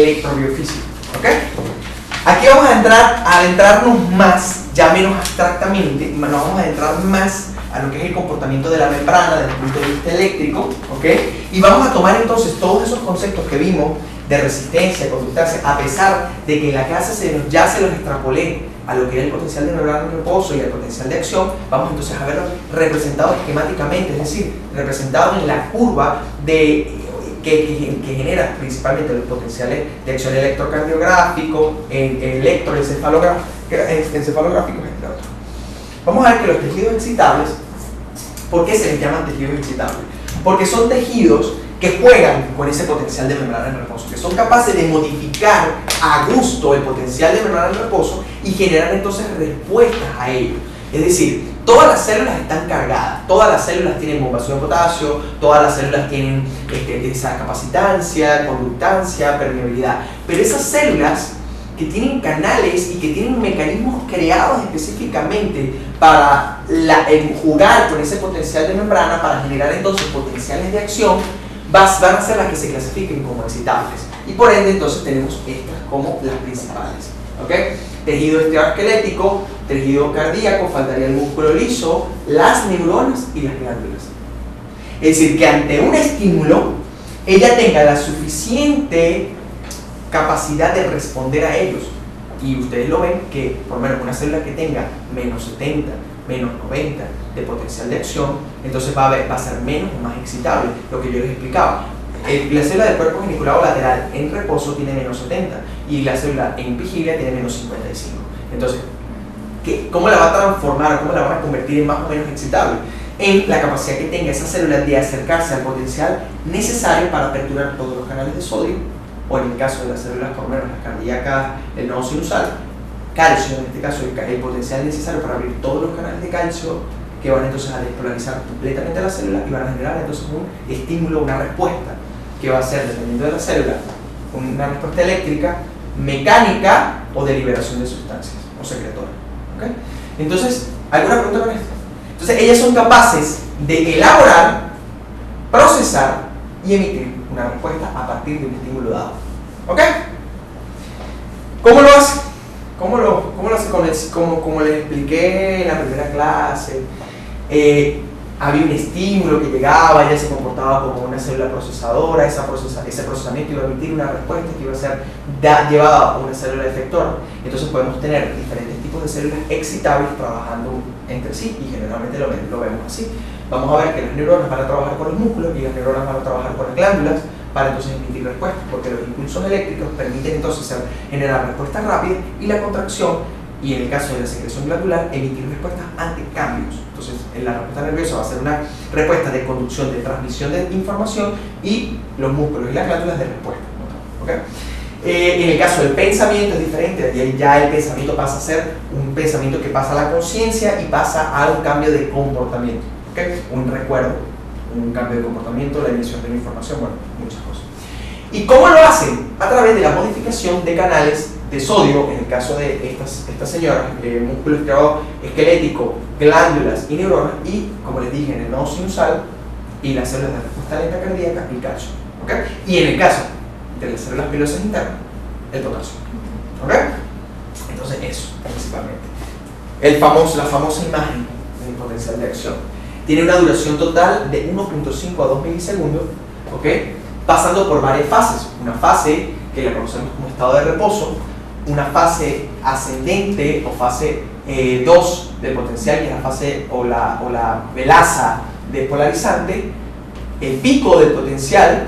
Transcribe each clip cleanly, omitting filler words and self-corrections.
electrobiofísico. ¿Ok? Aquí vamos a adentrarnos más, ya menos abstractamente, nos vamos a adentrar más a lo que es el comportamiento de la membrana desde el punto de vista eléctrico, ¿ok? Y vamos a tomar entonces todos esos conceptos que vimos de resistencia, conductancia, a pesar de que en la clase ya se los extrapolé a lo que es el potencial de membrana en reposo y el potencial de acción, vamos entonces a verlos representados esquemáticamente, es decir, representados en la curva que genera principalmente los potenciales de acción electrocardiográfico, electroencefalográfico, entre otros. Vamos a ver que los tejidos excitables, ¿por qué se les llaman tejidos excitables? Porque son tejidos que juegan con ese potencial de membrana en reposo, que son capaces de modificar a gusto el potencial de membrana en reposo y generar entonces respuestas a ello. Es decir, todas las células están cargadas, todas las células tienen bombación de potasio, todas las células tienen esa capacitancia, conductancia, permeabilidad, pero esas células que tienen canales y que tienen mecanismos creados específicamente para jugar con ese potencial de membrana, para generar entonces potenciales de acción, van a ser las que se clasifiquen como excitables. Y por ende entonces tenemos estas como las principales. ¿Ok? Tejido esteroesquelético, tejido cardíaco, faltaría el músculo liso, las neuronas y las glándulas. Es decir, que ante un estímulo, ella tenga la suficiente capacidad de responder a ellos. Y ustedes lo ven que, por lo menos, una célula que tenga menos 70, menos 90 de potencial de acción, entonces va a ser menos o más excitable, lo que yo les explicaba. La célula del cuerpo geniculado lateral en reposo tiene menos 70 y la célula en vigilia tiene menos 55. Entonces, ¿cómo la va a transformar? ¿Cómo la van a convertir en más o menos excitable? En la capacidad que tenga esa célula de acercarse al potencial necesario para aperturar todos los canales de sodio, o en el caso de las células, por lo menos las cardíacas, el nodo sinusal, calcio, en este caso el potencial necesario para abrir todos los canales de calcio, que van entonces a despolarizar completamente la célula y van a generar entonces un estímulo, una respuesta, que va a ser, dependiendo de la célula, una respuesta eléctrica, mecánica o de liberación de sustancias o secretoras. ¿Okay? Entonces, ¿alguna pregunta con esto? Entonces, ellas son capaces de elaborar, procesar y emitir una respuesta a partir de un estímulo dado. ¿Ok? ¿Cómo lo hace? ¿Cómo lo hace? Como les expliqué en la primera clase, había un estímulo que llegaba, ella se comportaba como una célula procesadora, ese procesamiento iba a emitir una respuesta que iba a ser llevada a una célula efectora. Entonces podemos tener diferentes tipos de células excitables trabajando entre sí y generalmente lo vemos así. Vamos a ver que las neuronas van a trabajar con los músculos y las neuronas van a trabajar con las glándulas para entonces emitir respuestas, porque los impulsos eléctricos permiten entonces generar respuestas rápidas y la contracción, y en el caso de la secreción glandular, emitir respuestas ante cambios. Entonces, la respuesta nerviosa va a ser una respuesta de conducción, de transmisión de información, y los músculos y las glándulas de respuesta. ¿Okay? En el caso del pensamiento es diferente, y ahí ya el pensamiento pasa a ser un pensamiento que pasa a la conciencia y pasa a un cambio de comportamiento. ¿Okay? Un recuerdo, un cambio de comportamiento, la emisión de la información, bueno, muchas cosas. ¿Y cómo lo hacen? A través de la modificación de canales de sodio, en el caso de estas señoras, músculo esquelético, glándulas y neuronas, y como les dije, en el nodo sinusal y las células de respuesta lenta cardíaca y calcio. ¿Okay? Y en el caso de las células pilosas internas, el potasio. ¿Okay? Entonces, eso principalmente. La famosa imagen del potencial de acción tiene una duración total de 1.5 a 2 milisegundos, ¿okay? Pasando por varias fases. Una fase que la conocemos como estado de reposo, una fase ascendente o fase 2 del potencial, que es la fase o la velaza despolarizante, el pico del potencial,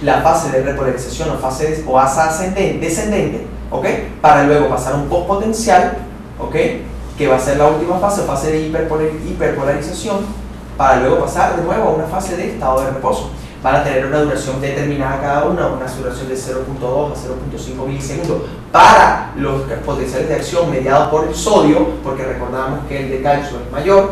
la fase de repolarización o asa descendente, ¿okay? Para luego pasar a un postpotencial, ¿okay? Que va a ser la última fase, fase de hiperpolarización, para luego pasar de nuevo a una fase de estado de reposo. Van a tener una duración determinada cada una duración de 0.2 a 0.5 milisegundos para los potenciales de acción mediados por el sodio, porque recordamos que el de calcio es mayor,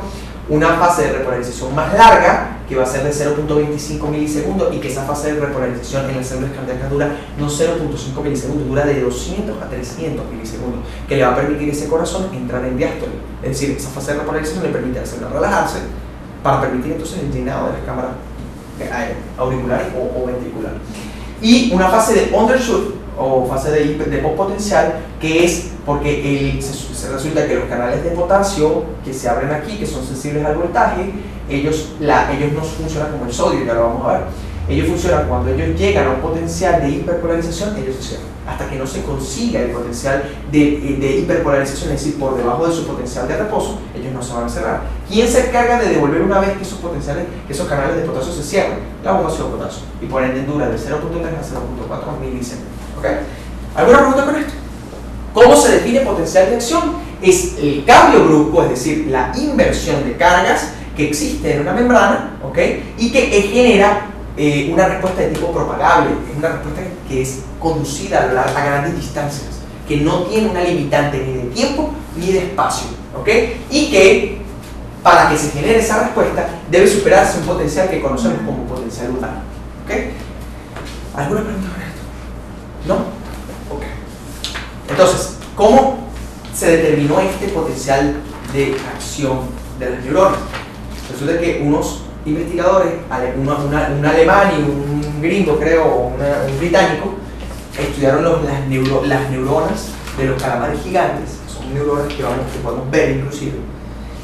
una fase de repolarización más larga, que va a ser de 0.25 milisegundos, y que esa fase de repolarización en las células cardíacas dura no 0.5 milisegundos, dura de 200 a 300 milisegundos, que le va a permitir a ese corazón entrar en diástole. Es decir, esa fase de repolarización le permite a la célula relajarse para permitir entonces el llenado de las cámaras auriculares o ventriculares. Y una fase de undershoot o fase de postpotencial, que es porque resulta que los canales de potasio que se abren aquí, que son sensibles al voltaje, ellos no funcionan como el sodio, ya lo vamos a ver. Ellos funcionan cuando ellos llegan a un potencial de hiperpolarización, ellos se cierran. Hasta que no se consiga el potencial de hiperpolarización, es decir, por debajo de su potencial de reposo, ellos no se van a cerrar. ¿Quién se encarga de devolver una vez que esos canales de potasio se cierran? La bomba de potasio. Y por ende dura de 0.3 a 0.4 milisegundos. ¿Okay? ¿Alguna pregunta con esto? ¿Cómo se define potencial de acción? Es el cambio brusco, es decir, la inversión de cargas que existe en una membrana, ¿okay? Y que genera una respuesta de tipo propagable, es una respuesta que es conducida a grandes distancias, que no tiene una limitante ni de tiempo ni de espacio, ¿ok? Y que para que se genere esa respuesta debe superarse un potencial que conocemos como potencial urbano, ¿ok? ¿Alguna pregunta con esto? ¿No? Ok. Entonces, ¿cómo se determinó este potencial de acción de las neuronas? Resulta que unos investigadores, un alemán y un gringo, creo, o un británico, estudiaron las neuronas de los calamares gigantes, que son neuronas que podemos ver inclusive.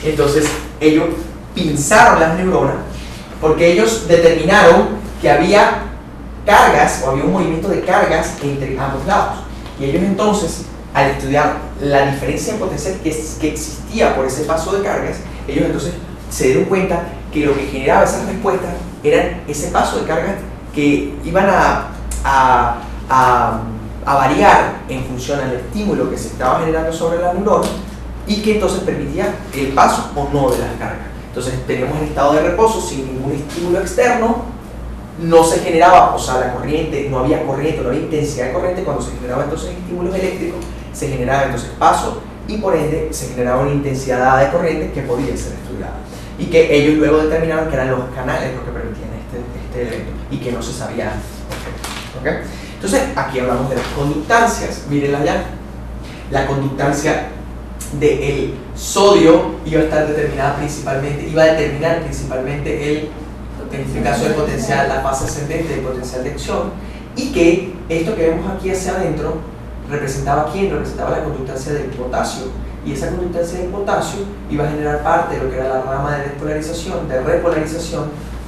Entonces ellos pinzaron las neuronas porque ellos determinaron que había cargas o había un movimiento de cargas entre ambos lados. Y ellos entonces, al estudiar la diferencia en potencial que existía por ese paso de cargas, ellos entonces se dieron cuenta que lo que generaba esas respuestas eran ese paso de cargas que iban a variar en función al estímulo que se estaba generando sobre la neurona y que entonces permitía el paso o no de las cargas. Entonces teníamos el estado de reposo sin ningún estímulo externo, no se generaba, o sea, la corriente, no había intensidad de corriente. Cuando se generaban entonces estímulos eléctricos, se generaba entonces paso y por ende se generaba una intensidad de corriente que podía ser estudiada. Y que ellos luego determinaron que eran los canales los que permitían este evento y que no se sabía antes. ¿Okay? Entonces, aquí hablamos de las conductancias. Mírenla ya. La conductancia del sodio iba a determinar principalmente en este caso el potencial, la fase ascendente del potencial de acción, y que esto que vemos aquí hacia adentro representaba la conductancia del potasio. Y esa conductancia del potasio iba a generar parte de lo que era la rama de repolarización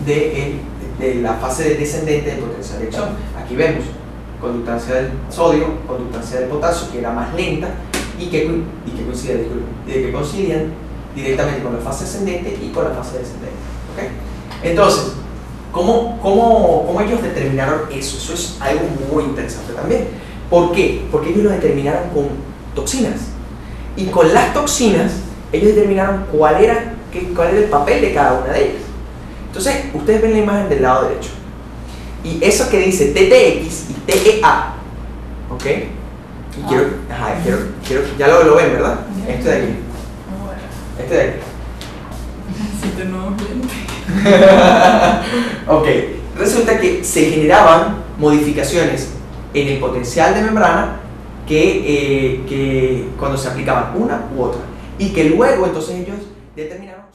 de la fase descendente del potencial de acción. Aquí vemos conductancia del sodio, conductancia del potasio, que era más lenta y que coincidían directamente con la fase ascendente y con la fase descendente. ¿Okay? Entonces, ¿cómo ellos determinaron eso? Eso es algo muy interesante también. ¿Por qué? Porque ellos lo determinaron con toxinas. Y con las toxinas, ellos determinaron cuál era el papel de cada una de ellas. Entonces, ustedes ven la imagen del lado derecho. Y eso que dice TTX y TEA, ¿ok? Y quiero, ya lo ven, ¿verdad? Este de aquí. Este de aquí. Necesito nuevos lentes. Ok, resulta que se generaban modificaciones en el potencial de membrana que cuando se aplicaban una u otra, y que luego entonces ellos determinaron